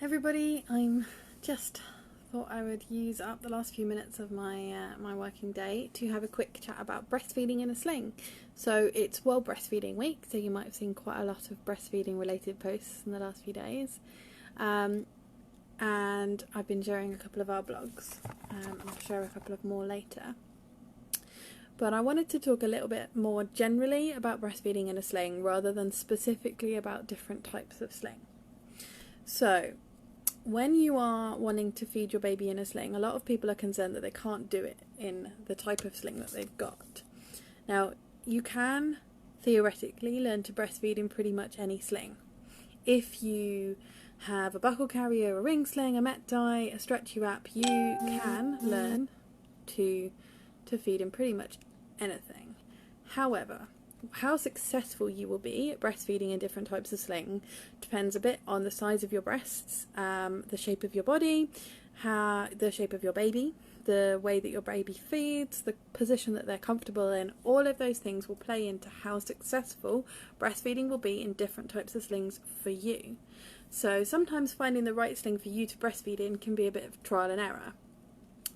Everybody, I'm just thought I would use up the last few minutes of my working day to have a quick chat about breastfeeding in a sling. So it's World Breastfeeding Week, so you might have seen quite a lot of breastfeeding related posts in the last few days. And I've been sharing a couple of our blogs, and I'll share a couple of more later. But I wanted to talk a little bit more generally about breastfeeding in a sling rather than specifically about different types of sling. So, when you are wanting to feed your baby in a sling, a lot of people are concerned that they can't do it in the type of sling that they've got. Now, you can theoretically learn to breastfeed in pretty much any sling. If you have a buckle carrier, a ring sling, a Met Die, a stretchy wrap, you can learn to feed in pretty much anything. However, how successful you will be at breastfeeding in different types of sling depends a bit on the size of your breasts, the shape of your body, the shape of your baby, the way that your baby feeds, the position that they're comfortable in. All of those things will play into how successful breastfeeding will be in different types of slings for you. So sometimes finding the right sling for you to breastfeed in can be a bit of trial and error.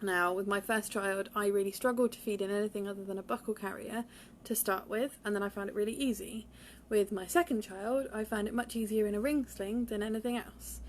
Now, with my first child, I really struggled to feed in anything other than a buckle carrier to start with, and then I found it really easy. With my second child, I found it much easier in a ring sling than anything else.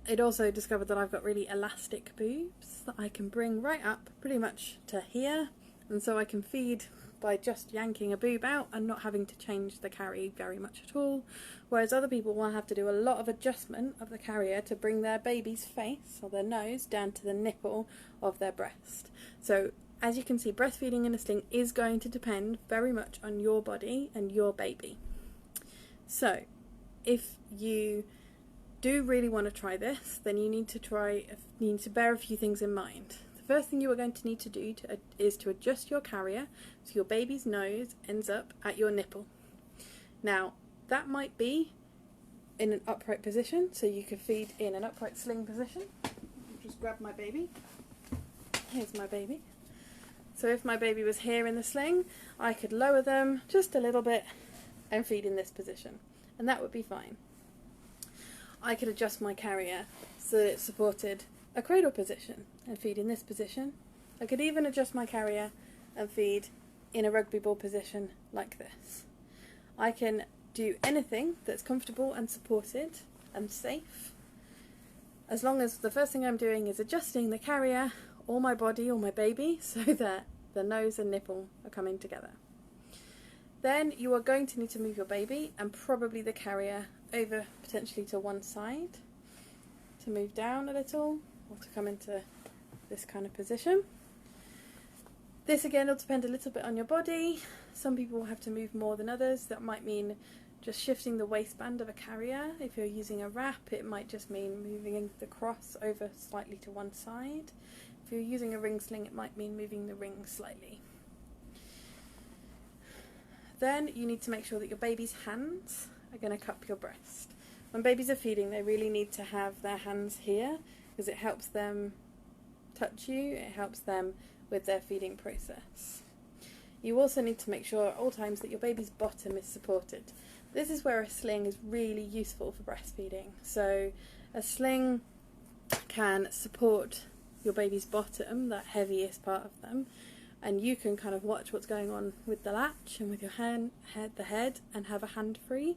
It also discovered that I've got really elastic boobs that I can bring right up pretty much to here, and so I can feed by just yanking a boob out and not having to change the carry very much at all, whereas other people will have to do a lot of adjustment of the carrier to bring their baby's face or their nose down to the nipple of their breast. So as you can see, breastfeeding in a sling is going to depend very much on your body and your baby. So if you do really want to try this, then you need to bear a few things in mind. The first thing you are going to need to do is to adjust your carrier so your baby's nose ends up at your nipple. Now, that might be in an upright position, so you could feed in an upright sling position. Just grab my baby. Here's my baby. So if my baby was here in the sling, I could lower them just a little bit and feed in this position, and that would be fine. I could adjust my carrier so that it supported a cradle position and feed in this position. I could even adjust my carrier and feed in a rugby ball position like this. I can do anything that's comfortable and supported and safe, as long as the first thing I'm doing is adjusting the carrier or my body or my baby so that the nose and nipple are coming together. Then you are going to need to move your baby and probably the carrier over potentially to one side to move down a little or to come into this kind of position. This again will depend a little bit on your body. Some people will have to move more than others. That might mean just shifting the waistband of a carrier. If you're using a wrap, it might just mean moving the cross over slightly to one side. If you're using a ring sling, it might mean moving the ring slightly. Then you need to make sure that your baby's hands are going to cup your breast. When babies are feeding, they really need to have their hands here because it helps them touch you, it helps them with their feeding process. You also need to make sure at all times that your baby's bottom is supported. This is where a sling is really useful for breastfeeding. So a sling can support your baby's bottom, that heaviest part of them, and you can kind of watch what's going on with the latch and with your the head and have a hand free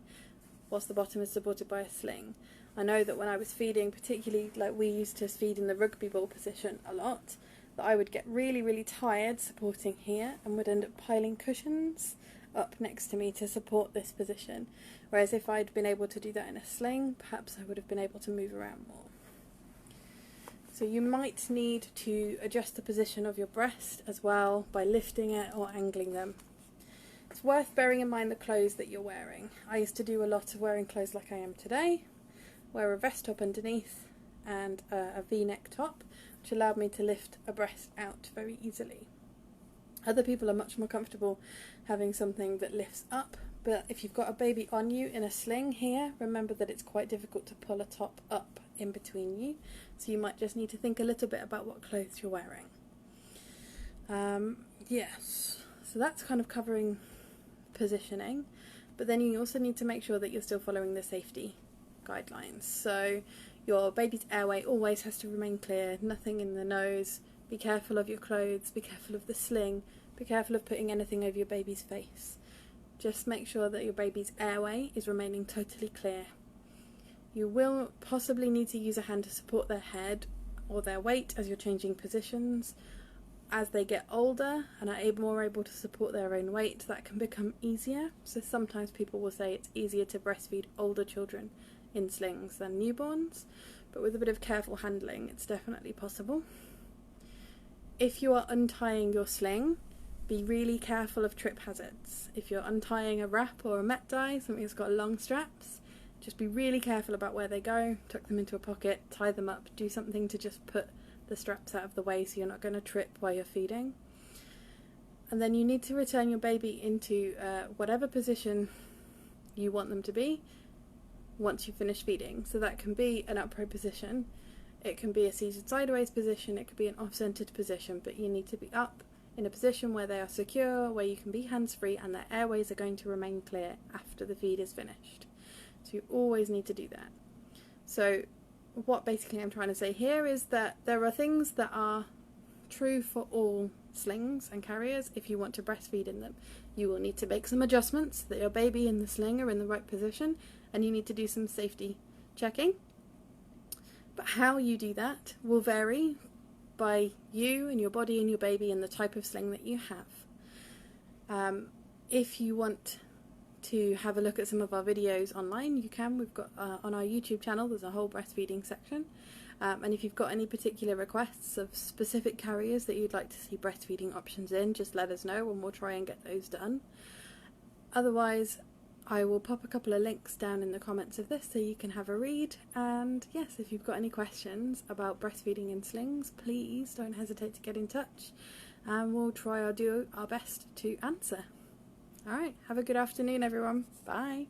whilst the bottom is supported by a sling. I know that when I was feeding, particularly like we used to feed in the rugby ball position a lot, that I would get really, really tired supporting here and would end up piling cushions up next to me to support this position. Whereas if I'd been able to do that in a sling, perhaps I would have been able to move around more. So you might need to adjust the position of your breast as well by lifting it or angling them. It's worth bearing in mind the clothes that you're wearing. I used to do a lot of wearing clothes like I am today, wear a vest top underneath and a V-neck top, which allowed me to lift a breast out very easily. Other people are much more comfortable having something that lifts up, but if you've got a baby on you in a sling here, remember that it's quite difficult to pull a top up in between you, so you might just need to think a little bit about what clothes you're wearing. Yes, so that's kind of covering positioning, but then you also need to make sure that you're still following the safety guidelines. So Your baby's airway always has to remain clear, nothing in the nose. Be careful of your clothes, be careful of the sling, be careful of putting anything over your baby's face. Just make sure that your baby's airway is remaining totally clear. You will possibly need to use a hand to support their head or their weight as you're changing positions. As they get older and are more able to support their own weight, that can become easier. So sometimes people will say it's easier to breastfeed older children in slings than newborns, but with a bit of careful handling, it's definitely possible. If you are untying your sling, be really careful of trip hazards. If you're untying a wrap or a met dye, something that's got long straps, just be really careful about where they go. Tuck them into a pocket, tie them up, do something to just put the straps out of the way so you're not going to trip while you're feeding. And then you need to return your baby into whatever position you want them to be once you finish feeding. So that can be an upright position, it can be a seated sideways position, it could be an off-centered position, but you need to be up in a position where they are secure, where you can be hands-free and their airways are going to remain clear after the feed is finished. So you always need to do that. So what basically I'm trying to say here is that there are things that are true for all slings and carriers. If you want to breastfeed in them, you will need to make some adjustments so that your baby and the sling are in the right position, and you need to do some safety checking. But how you do that will vary by you and your body and your baby and the type of sling that you have. If you want to have a look at some of our videos online, you can. We've got on our YouTube channel there's a whole breastfeeding section, and if you've got any particular requests of specific carriers that you'd like to see breastfeeding options in, just let us know and we'll try and get those done. Otherwise, I will pop a couple of links down in the comments of this so you can have a read, and yes, if you've got any questions about breastfeeding in slings, please don't hesitate to get in touch and we'll try our best to answer. Alright, have a good afternoon everyone. Bye.